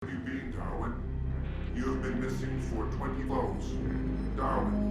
Where have you been, Darwin? You've been missing for 20 votes. Darwin.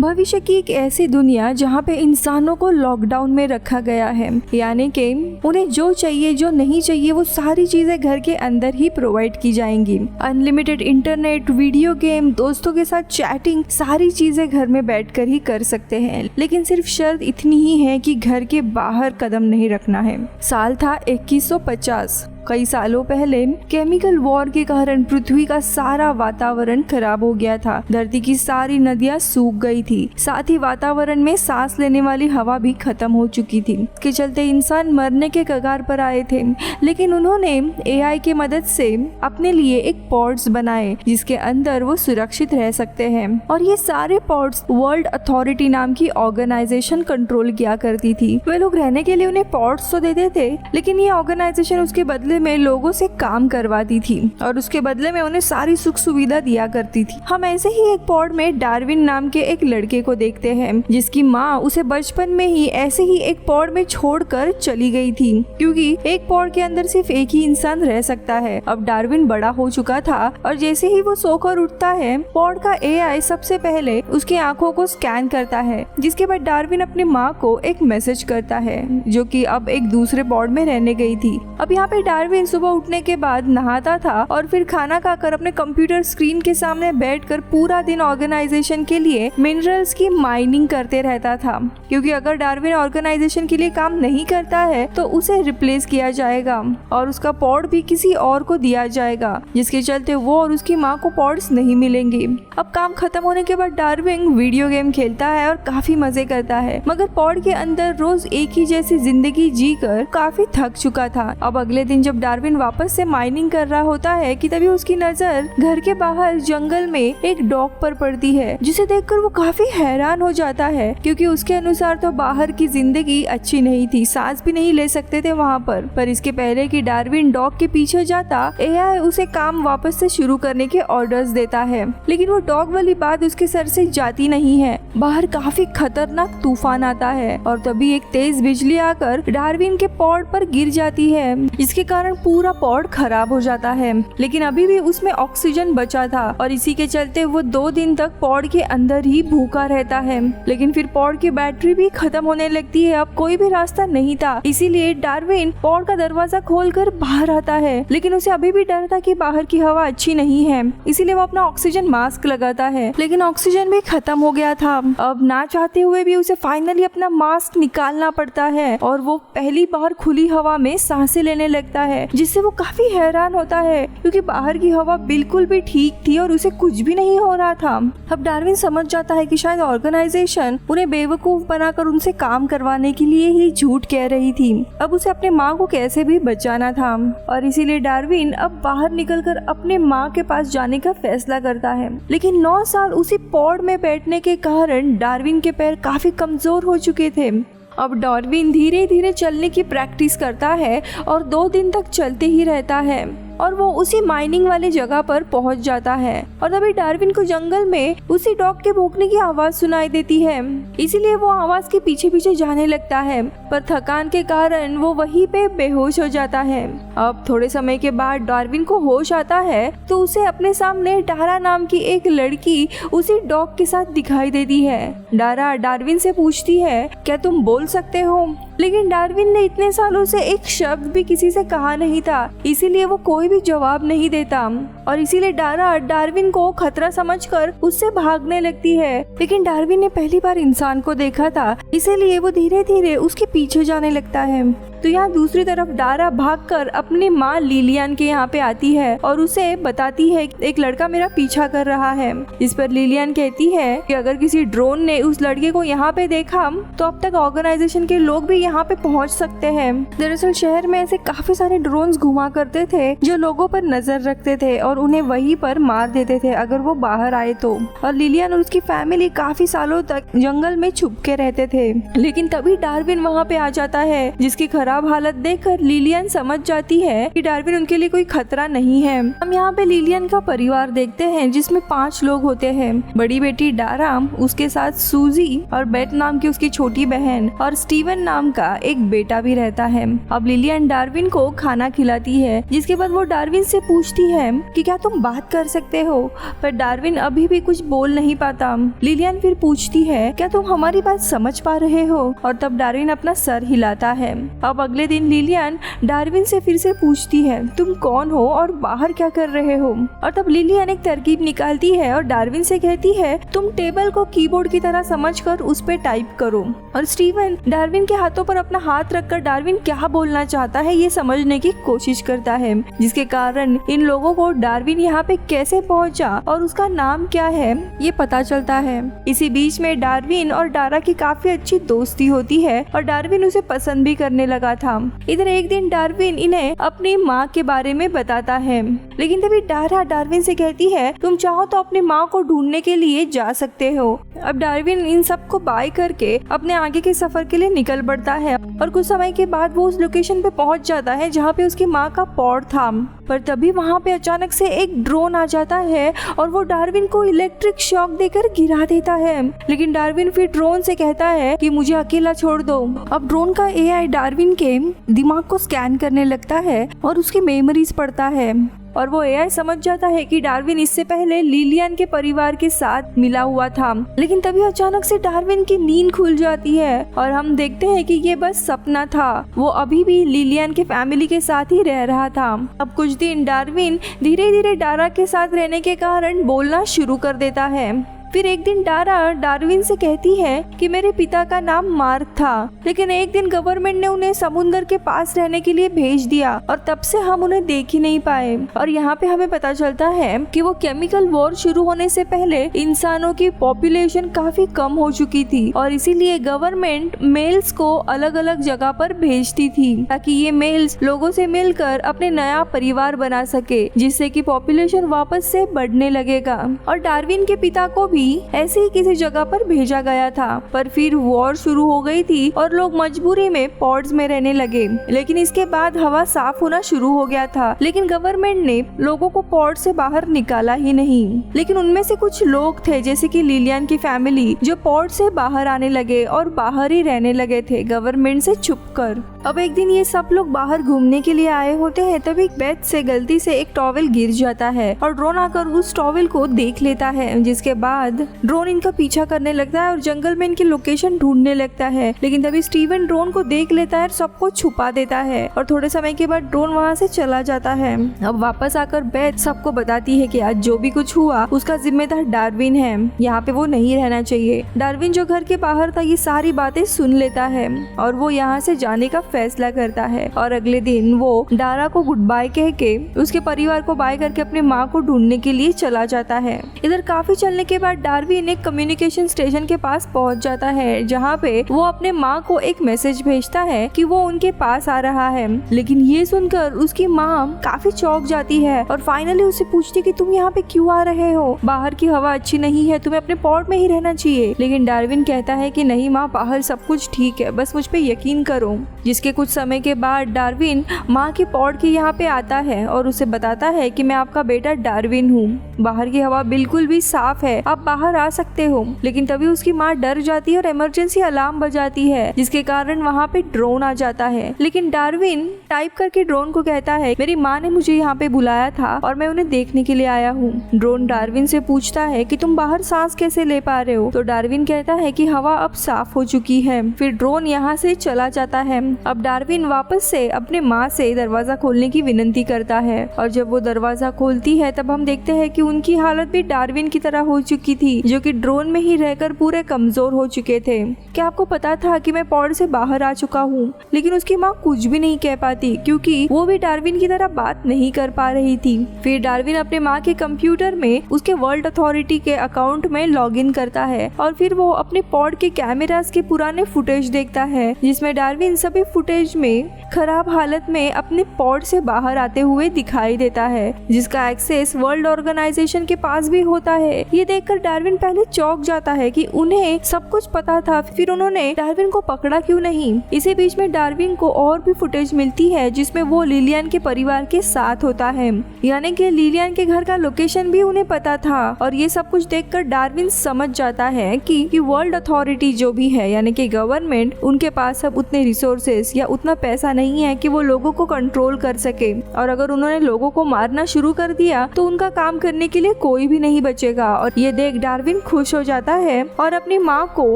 भविष्य की एक ऐसी दुनिया जहाँ पे इंसानों को लॉकडाउन में रखा गया है, यानी कि उन्हें जो चाहिए जो नहीं चाहिए वो सारी चीजें घर के अंदर ही प्रोवाइड की जाएंगी। अनलिमिटेड इंटरनेट, वीडियो गेम, दोस्तों के साथ चैटिंग, सारी चीजें घर में बैठकर ही कर सकते हैं। लेकिन सिर्फ शर्त इतनी ही है कि घर के बाहर कदम नहीं रखना है। साल था 2150। कई सालों पहले केमिकल वॉर के कारण पृथ्वी का सारा वातावरण खराब हो गया था। धरती की सारी नदियां सूख गई थी, साथ ही वातावरण में सांस लेने वाली हवा भी खत्म हो चुकी थी। इसके चलते इंसान मरने के कगार पर आए थे। लेकिन उन्होंने एआई की मदद से अपने लिए एक पॉड्स बनाए जिसके अंदर वो सुरक्षित रह सकते हैं। और ये सारे पॉड्स वर्ल्ड अथॉरिटी नाम की ऑर्गेनाइजेशन कंट्रोल किया करती थी। वे लोग रहने के लिए उन्हें पॉड्स तो देते थे, लेकिन ये ऑर्गेनाइजेशन उसके बदले में लोगों से काम करवाती थी और उसके बदले में उन्हें सारी सुख सुविधा दिया करती थी। हम ऐसे ही एक पॉड में डार्विन नाम के एक लड़के को देखते हैं जिसकी माँ उसे बचपन में ही ऐसे ही एक पॉड में छोड़कर चली गई थी, क्योंकि एक पॉड के अंदर सिर्फ एक ही इंसान रह सकता है। अब डार्विन बड़ा हो चुका था और जैसे ही वो सोकर उठता है, पॉड का एआई सबसे पहले उसकी आंखों को स्कैन करता है, जिसके बाद डार्विन अपनी माँ को एक मैसेज करता है जो कि अब एक दूसरे पॉड में रहने गई थी। अब यहाँ पे डार्विन सुबह उठने के बाद नहाता था और फिर खाना खाकर अपने कंप्यूटर स्क्रीन के सामने बैठकर पूरा दिन ऑर्गेनाइजेशन के लिए मिनरल्स की माइनिंग करते रहता था, क्योंकि अगर डार्विन ऑर्गेनाइजेशन के लिए काम नहीं करता है तो उसे रिप्लेस किया जाएगा और उसका पॉड भी किसी और को दिया जाएगा, जिसके चलते वो और उसकी माँ को पॉड्स नहीं मिलेंगे। अब काम खत्म होने के बाद डार्विन वीडियो गेम खेलता है और काफी मजे करता है, मगर पॉड के अंदर रोज एक ही जैसी जिंदगी जीकर काफी थक चुका था। अब अगले दिन जब डार्विन वापस से माइनिंग कर रहा होता है कि तभी उसकी नजर घर के बाहर जंगल में एक डॉग पर पड़ती है, जिसे देखकर वो काफी हैरान हो जाता है, क्योंकि उसके अनुसार तो बाहर की जिंदगी अच्छी नहीं थी, सांस भी नहीं ले सकते थे वहाँ पर इसके पहले कि डार्विन डॉग के पीछे जाता, एआई उसे काम वापस से शुरू करने के ऑर्डर्स देता है। लेकिन वो डॉग वाली बात उसके सर से जाती नहीं है। बाहर काफी खतरनाक तूफान आता है और तभी एक तेज बिजली आकर डार्विन के पॉड पर गिर जाती है, जिसके कारण पूरा पॉड खराब हो जाता है। लेकिन अभी भी उसमें ऑक्सीजन बचा था और इसी के चलते वो 2 दिन तक पॉड के अंदर ही भूखा रहता है। लेकिन फिर पॉड की बैटरी भी खत्म होने लगती है। अब कोई भी रास्ता नहीं था, इसीलिए डार्विन पॉड का दरवाजा खोलकर बाहर आता है, लेकिन उसे अभी भी डर था कि बाहर की हवा अच्छी नहीं है, इसीलिए वो अपना ऑक्सीजन मास्क लगाता है, लेकिन ऑक्सीजन भी खत्म हो गया था। अब ना चाहते हुए भी उसे फाइनली अपना मास्क निकालना पड़ता है और वो पहली बार खुली हवा में सांसें लेने लगता है, जिससे वो काफी हैरान होता है, क्योंकि बाहर की हवा बिल्कुल भी ठीक थी और उसे कुछ भी नहीं हो रहा था। अब डार्विन समझ जाता है कि शायद ऑर्गेनाइजेशन उन्हें बेवकूफ बनाकर उनसे काम करवाने के लिए ही झूठ कह रही थी। अब उसे अपने माँ को कैसे भी बचाना था और इसीलिए डार्विन अब बाहर निकलकर अपने माँ के पास जाने का फैसला करता है। लेकिन 9 साल उसी पॉड में बैठने के कारण डार्विन के पैर काफी कमजोर हो चुके थे। अब डार्विन धीरे धीरे चलने की प्रैक्टिस करता है और 2 दिन तक चलते ही रहता है और वो उसी माइनिंग वाली जगह पर पहुंच जाता है। और तभी डार्विन को जंगल में उसी डॉग के भौंकने की आवाज सुनाई देती है, इसीलिए वो आवाज के पीछे पीछे जाने लगता है, पर थकान के कारण वो वहीं पे बेहोश हो जाता है। अब थोड़े समय के बाद डार्विन को होश आता है तो उसे अपने सामने डारा नाम की एक लड़की उसी डॉग के साथ दिखाई देती है। डारा डार्विन से पूछती है, क्या तुम बोल सकते हो? लेकिन डार्विन ने इतने सालों से एक शब्द भी किसी से कहा नहीं था, इसीलिए वो कोई भी जवाब नहीं देता और इसीलिए डारा डार्विन को खतरा समझकर उससे भागने लगती है। लेकिन डार्विन ने पहली बार इंसान को देखा था, इसीलिए वो धीरे धीरे उसके पीछे जाने लगता है। तो यहाँ दूसरी तरफ डारा भागकर अपनी माँ लिलियन के यहाँ पे आती है और उसे बताती है एक लड़का मेरा पीछा कर रहा है। इस पर लिलियन कहती है कि अगर किसी ड्रोन ने उस लड़के को यहाँ पे देखा तो अब तक ऑर्गेनाइजेशन के लोग भी यहाँ पे पहुँच सकते हैं। दरअसल शहर में ऐसे काफी सारे ड्रोन्स घुमा करते थे जो लोगों पर नजर रखते थे और उन्हें वहीं पर मार देते थे अगर वो बाहर आए तो। और लिलियन और उसकी फैमिली काफी सालों तक जंगल में छुप के रहते थे। लेकिन तभी डार्विन वहाँ पे आ जाता है, जिसकी खराब हालत देखकर लिलियन समझ जाती है कि डार्विन उनके लिए कोई खतरा नहीं है। हम यहाँ पे लिलियन का परिवार देखते हैं जिसमें 5 लोग होते हैं। बड़ी बेटी डारा, उसके साथ सूजी और बेट नाम की उसकी छोटी बहन और स्टीवन नाम का एक बेटा भी रहता है। अब लिलियन डार्विन को खाना खिलाती है, जिसके बाद वो डार्विन से पूछती है कि क्या तुम बात कर सकते हो, पर डार्विन अभी भी कुछ बोल नहीं पाता। लिलियन फिर पूछती है क्या तुम हमारी बात समझ पा रहे हो, और तब डार्विन अपना सर हिलाता है। अब अगले दिन लिलियन डार्विन से फिर से पूछती है तुम कौन हो और बाहर क्या कर रहे हो, और तब लिलियन एक तरकीब निकालती है और डार्विन से कहती है तुम टेबल को कीबोर्ड की तरह समझकर उस पे टाइप करो। और स्टीवन डार्विन के हाथों पर अपना हाथ रखकर डार्विन क्या बोलना चाहता है ये समझने की कोशिश करता है, जिसके कारण इन लोगों को डार्विन यहाँ पे कैसे पहुँचा और उसका नाम क्या है ये पता चलता है। इसी बीच में डार्विन और डारा की काफी अच्छी दोस्ती होती है और डार्विन उसे पसंद भी करने लगा था। इधर एक दिन डार्विन इन्हें अपनी माँ के बारे में बताता है, लेकिन तभी डारा डार्विन से कहती है तुम चाहो तो अपनी माँ को ढूंढने के लिए जा सकते हो। अब डार्विन इन सबको बाय करके अपने आगे के सफर के लिए निकल पड़ता है और कुछ समय के बाद वो उस लोकेशन पे पहुंच जाता है जहाँ पे उसकी माँ का पॉड था। पर तभी वहाँ पे अचानक से एक ड्रोन आ जाता है और वो डार्विन को इलेक्ट्रिक शॉक देकर गिरा देता है, लेकिन डार्विन फिर ड्रोन से कहता है कि मुझे अकेला छोड़ दो। अब ड्रोन का एआई डार्विन के दिमाग को स्कैन करने लगता है और उसकी मेमोरीज पढ़ता है, और वो एआई समझ जाता है कि डार्विन इससे पहले लिलियन के परिवार के साथ मिला हुआ था। लेकिन तभी अचानक से डार्विन की नींद खुल जाती है और हम देखते हैं कि ये बस सपना था, वो अभी भी लिलियन के फैमिली के साथ ही रह रहा था। अब कुछ दिन डार्विन धीरे धीरे डारा के साथ रहने के कारण बोलना शुरू कर देता है। फिर एक दिन डारा डार्विन से कहती है कि मेरे पिता का नाम मार्क था, लेकिन एक दिन गवर्नमेंट ने उन्हें समुद्र के पास रहने के लिए भेज दिया और तब से हम उन्हें देख ही नहीं पाए। और यहाँ पे हमें पता चलता है कि वो केमिकल वॉर शुरू होने से पहले इंसानों की पॉपुलेशन काफी कम हो चुकी थी और इसीलिए गवर्नमेंट मेल्स को अलग अलग जगह पर भेजती थी ताकि ये मेल्स लोगों से मिलकर अपने नया परिवार बना सके, जिससे कि पॉपुलेशन वापस से बढ़ने लगेगा। और डार्विन के पिता को भी ऐसे ही किसी जगह पर भेजा गया था, पर फिर वॉर शुरू हो गई थी और लोग मजबूरी में पॉड्स में रहने लगे। लेकिन इसके बाद हवा साफ होना शुरू हो गया था, लेकिन गवर्नमेंट ने लोगों को पॉड से बाहर निकाला ही नहीं। लेकिन उनमें से कुछ लोग थे जैसे कि लिलियन की फैमिली जो पॉड से बाहर आने लगे और बाहर ही रहने लगे थे गवर्नमेंट से छुपकर। अब एक दिन ये सब लोग बाहर घूमने के लिए आए होते हैं, तभी बेथ से गलती से एक टॉवेल गिर जाता है और ड्रोन आकर उस टॉवेल को देख लेता है, जिसके बाद ड्रोन इनका पीछा करने लगता है और जंगल में इनकी लोकेशन ढूंढने लगता है। लेकिन तभी स्टीवन ड्रोन को देख लेता है और सबको छुपा देता है और थोड़े समय के बाद ड्रोन वहाँ से चला जाता है। अब वापस आकर बेथ सबको बताती है कि आज जो भी कुछ हुआ उसका जिम्मेदार डार्विन है, यहाँ पे वो नहीं रहना चाहिए। डार्विन जो घर के बाहर था ये सारी बातें सुन लेता है और वो यहाँ से जाने का फैसला करता है और अगले दिन वो डारा को गुड बाय कह के उसके परिवार को बाय करके अपने माँ को ढूंढने के लिए चला जाता है। इधर काफी चलने के बाद डार्विन एक कम्युनिकेशन स्टेशन के पास पहुंच जाता है जहाँ पे वो अपने माँ को एक मैसेज भेजता है कि वो उनके पास आ रहा है। लेकिन ये सुनकर उसकी माँ काफी चौंक जाती है और फाइनली उससे पूछती कि तुम यहाँ पे क्यों आ रहे हो, बाहर की हवा अच्छी नहीं है, तुम्हें अपने पॉड में ही रहना चाहिए। लेकिन डार्विन कहता है कि नहीं माँ, बाहर सब कुछ ठीक है, बस मुझ पे यकीन करो। जिसके कुछ समय के बाद डार्विन माँ के पॉड के यहाँ पे आता है और उसे बताता है कि मैं आपका बेटा डार्विन हूँ, बाहर की हवा बिल्कुल भी साफ है, आप बाहर आ सकते हो। लेकिन तभी उसकी माँ डर जाती है और इमरजेंसी अलार्म बजाती है, जिसके कारण वहाँ पे ड्रोन आ जाता है। लेकिन डार्विन टाइप करके ड्रोन को कहता है मेरी माँ ने मुझे यहाँ पे बुलाया था और मैं उन्हें देखने के लिए आया हूँ। ड्रोन डार्विन से पूछता है कि तुम बाहर सांस कैसे ले पा रहे हो, तो डार्विन कहता है कि हवा अब साफ हो चुकी है। फिर ड्रोन यहाँ से चला जाता है। अब डार्विन वापस से अपने माँ से दरवाजा खोलने की विनती करता है और जब वो दरवाजा खोलती है तब हम देखते हैं कि उनकी हालत भी डार्विन की तरह हो चुकी थी, जो कि ड्रोन में ही रहकर पूरे कमजोर हो चुके थे। क्या आपको पता था कि मैं पॉड से बाहर आ चुका हूँ? लेकिन उसकी माँ कुछ भी नहीं कह पाती क्योंकि वो भी डार्विन की तरह बात नहीं कर पा रही थी। फिर डार्विन अपने माँ के कंप्यूटर में उसके वर्ल्ड अथॉरिटी के अकाउंट में लॉगिन करता है और फिर वो अपने पॉड के कैमरास के पुराने फुटेज देखता है, जिसमें डार्विन सभी फुटेज में खराब हालत में अपने पॉड से बाहर आते हुए दिखाई देता है, जिसका एक्सेस वर्ल्ड ऑर्गेनाइजेशन के पास भी होता है। ये देखकर डार्विन पहले चौंक जाता है कि उन्हें सब कुछ पता था, फिर उन्होंने डार्विन को पकड़ा क्यों नहीं। इसी बीच में डार्विन को और भी फुटेज मिलती है जिसमें वो लिलियन के परिवार के साथ होता है, यानी कि लिलियन के घर का लोकेशन भी उन्हें पता था। और ये सब कुछ देखकर डार्विन समझ जाता है कि वर्ल्ड अथॉरिटी जो भी है यानी कि गवर्नमेंट, उनके पास अब उतने रिसोर्सेस या उतना पैसा नहीं है कि वो लोगों को कंट्रोल कर सके, और अगर उन्होंने लोगों को मारना शुरू कर दिया तो उनका काम करने के लिए कोई भी नहीं बचेगा। और ये देख डार्विन खुश हो जाता है और अपनी माँ को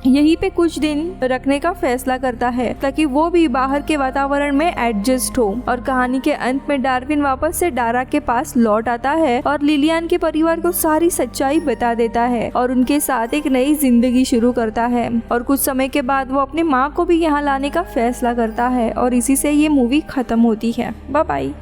यहीं पे कुछ दिन रखने का फैसला करता है ताकि वो भी बाहर के वातावरण में एडजस्ट हो। और कहानी के अंत में डार्विन वापस से डारा के पास लौट आता है और लिलियन के परिवार को सारी सच्चाई बता देता है और उनके साथ एक नई जिंदगी शुरू करता है। और कुछ समय के बाद वो अपनी माँ को भी यहाँ लाने का फैसला करता है और इसी से ये मूवी खत्म होती है। Bye bye.